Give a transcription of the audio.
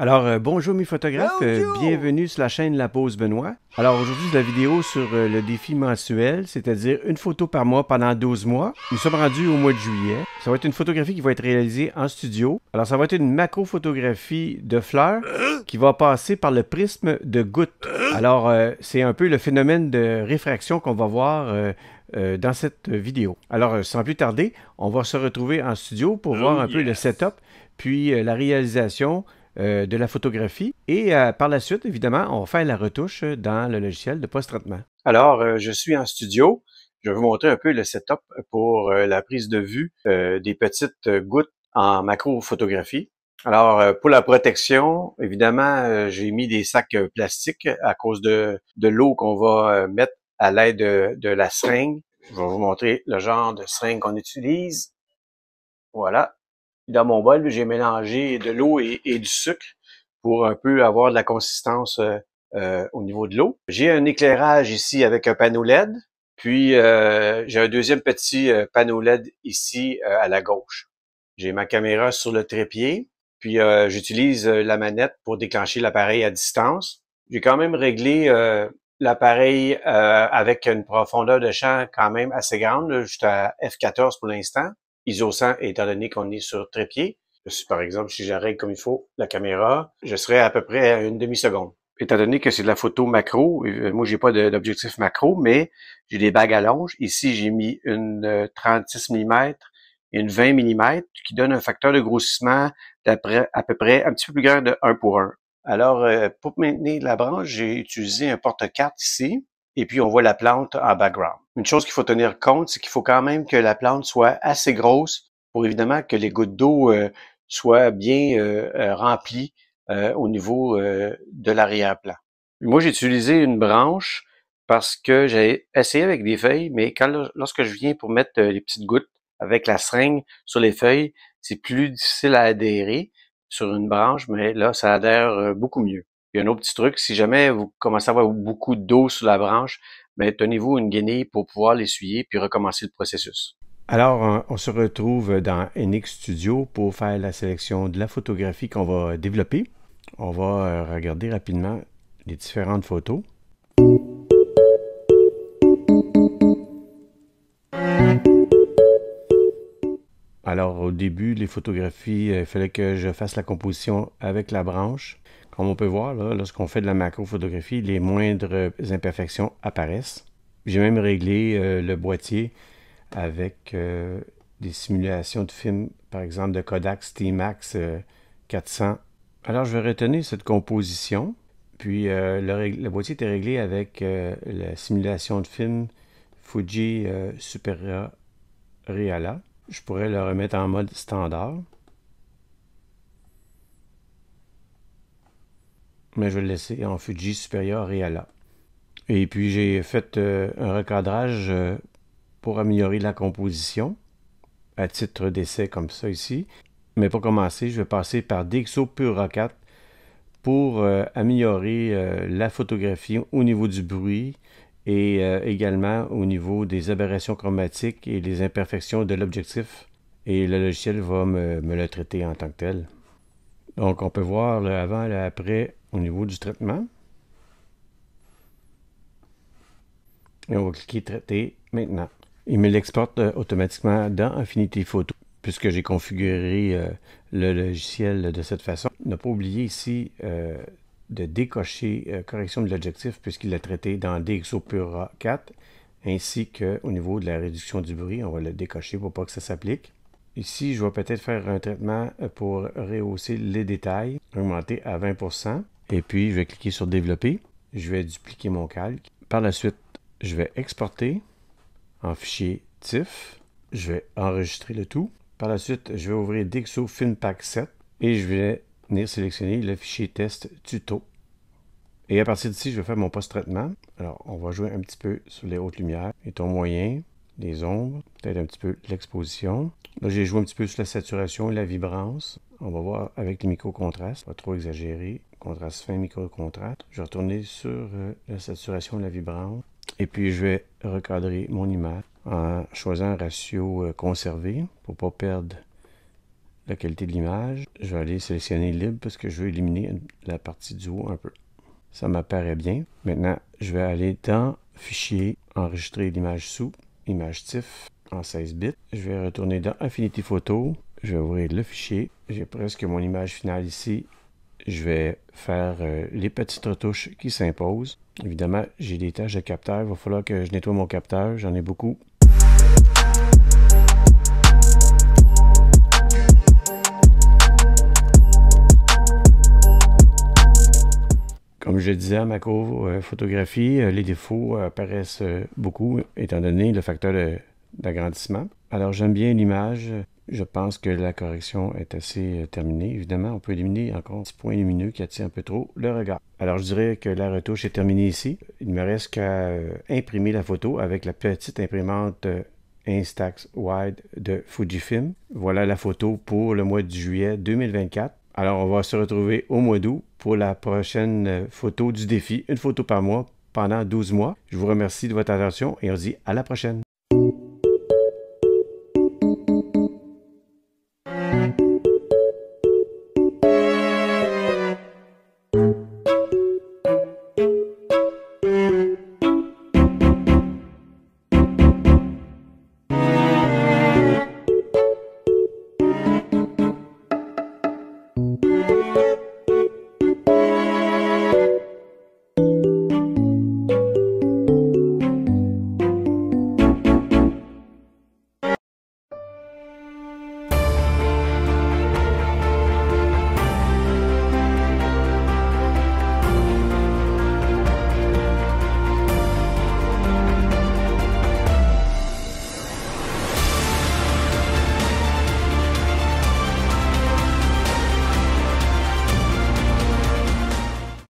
Alors, bonjour mes photographes, bienvenue sur la chaîne La Pause Benoît. Alors aujourd'hui, c'est la vidéo sur le défi mensuel, c'est-à-dire une photo par mois pendant 12 mois. Nous sommes rendus au mois de juillet. Ça va être une photographie qui va être réalisée en studio. Alors ça va être une macro-photographie de fleurs qui va passer par le prisme de gouttes. Alors c'est un peu le phénomène de réfraction qu'on va voir dans cette vidéo. Alors sans plus tarder, on va se retrouver en studio pour voir un peu le setup, puis la réalisation de la photographie. Et par la suite, évidemment, on va faire la retouche dans le logiciel de post-traitement. Alors, je suis en studio. Je vais vous montrer un peu le setup pour la prise de vue des petites gouttes en macro-photographie. Alors, pour la protection, évidemment, j'ai mis des sacs plastiques à cause de l'eau qu'on va mettre à l'aide de la seringue. Je vais vous montrer le genre de seringue qu'on utilise. Voilà. Dans mon bol, j'ai mélangé de l'eau et du sucre pour un peu avoir de la consistance au niveau de l'eau. J'ai un éclairage ici avec un panneau LED, puis j'ai un deuxième petit panneau LED ici à la gauche. J'ai ma caméra sur le trépied, puis j'utilise la manette pour déclencher l'appareil à distance. J'ai quand même réglé l'appareil avec une profondeur de champ quand même assez grande, juste à F14 pour l'instant. ISO 100 étant donné qu'on est sur trépied. Par exemple, si je règle comme il faut la caméra, je serai à peu près à une demi-seconde. Étant donné que c'est de la photo macro, moi j'ai pas d'objectif macro, mais j'ai des bagues à longe. Ici, j'ai mis une 36 mm et une 20 mm qui donne un facteur de grossissement à peu près un petit peu plus grand de 1 pour 1. Alors, pour maintenir la branche, j'ai utilisé un porte-carte ici. Et puis, on voit la plante en background. Une chose qu'il faut tenir compte, c'est qu'il faut quand même que la plante soit assez grosse pour évidemment que les gouttes d'eau soient bien remplies au niveau de l'arrière-plan. Moi, j'ai utilisé une branche parce que j'ai essayé avec des feuilles, mais lorsque je viens pour mettre les petites gouttes avec la seringue sur les feuilles, c'est plus difficile à adhérer sur une branche, mais là, ça adhère beaucoup mieux. Il y a un autre petit truc, si jamais vous commencez à avoir beaucoup d'eau sur la branche, ben, tenez-vous une guenille pour pouvoir l'essuyer puis recommencer le processus. Alors, on se retrouve dans NX Studio pour faire la sélection de la photographie qu'on va développer. On va regarder rapidement les différentes photos. Alors, au début, les photographies, il fallait que je fasse la composition avec la branche. Comme on peut voir, là, lorsqu'on fait de la macro-photographie, les moindres imperfections apparaissent. J'ai même réglé le boîtier avec des simulations de films, par exemple de Kodak STMax 400. Alors, je vais retenir cette composition. Puis, le boîtier était réglé avec la simulation de film Fuji Superia Reala. Je pourrais le remettre en mode standard. Mais je vais le laisser en Fuji Superior Reala. Et puis j'ai fait un recadrage pour améliorer la composition, à titre d'essai comme ça ici. Mais pour commencer, je vais passer par DxO Pure 4 pour améliorer la photographie au niveau du bruit et également au niveau des aberrations chromatiques et des imperfections de l'objectif. Et le logiciel va me le traiter en tant que tel. Donc on peut voir le avant et le après au niveau du traitement. Et on va cliquer Traiter maintenant. Il me l'exporte automatiquement dans Affinity Photo puisque j'ai configuré le logiciel de cette façon. Ne pas oublier ici de décocher correction de l'objectif puisqu'il l'a traité dans DxO Pure 4 ainsi qu'au niveau de la réduction du bruit. On va le décocher pour pas que ça s'applique. Ici, je vais peut-être faire un traitement pour rehausser les détails, augmenter à 20%. Et puis, je vais cliquer sur Développer. Je vais dupliquer mon calque. Par la suite, je vais exporter en fichier TIFF. Je vais enregistrer le tout. Par la suite, je vais ouvrir DxO Film Pack 7 et je vais venir sélectionner le fichier test tuto. Et à partir d'ici, je vais faire mon post-traitement. Alors, on va jouer un petit peu sur les hautes lumières, les tons moyens, les ombres, peut-être un petit peu l'exposition. Là, j'ai joué un petit peu sur la saturation et la vibrance. On va voir avec les micro-contrastes, pas trop exagéré. Contraste fin, micro-contraste. Je vais retourner sur la saturation et la vibrance. Et puis, je vais recadrer mon image en choisissant un ratio conservé pour ne pas perdre la qualité de l'image. Je vais aller sélectionner libre parce que je veux éliminer la partie du haut un peu. Ça m'apparaît bien. Maintenant, je vais aller dans Fichier, enregistrer l'image sous, image TIFF en 16 bits. Je vais retourner dans Affinity Photo. Je vais ouvrir le fichier. J'ai presque mon image finale ici. Je vais faire les petites retouches qui s'imposent. Évidemment, j'ai des tâches de capteur. Il va falloir que je nettoie mon capteur. J'en ai beaucoup. Comme je disais à ma photographie, les défauts apparaissent beaucoup étant donné le facteur d'agrandissement. Alors j'aime bien l'image. Je pense que la correction est assez terminée. Évidemment, on peut éliminer encore un petit point lumineux qui attire un peu trop le regard. Alors je dirais que la retouche est terminée ici. Il ne me reste qu'à imprimer la photo avec la petite imprimante Instax Wide de Fujifilm. Voilà la photo pour le mois de juillet 2024. Alors, on va se retrouver au mois d'août pour la prochaine photo du défi. Une photo par mois pendant 12 mois. Je vous remercie de votre attention et on se dit à la prochaine.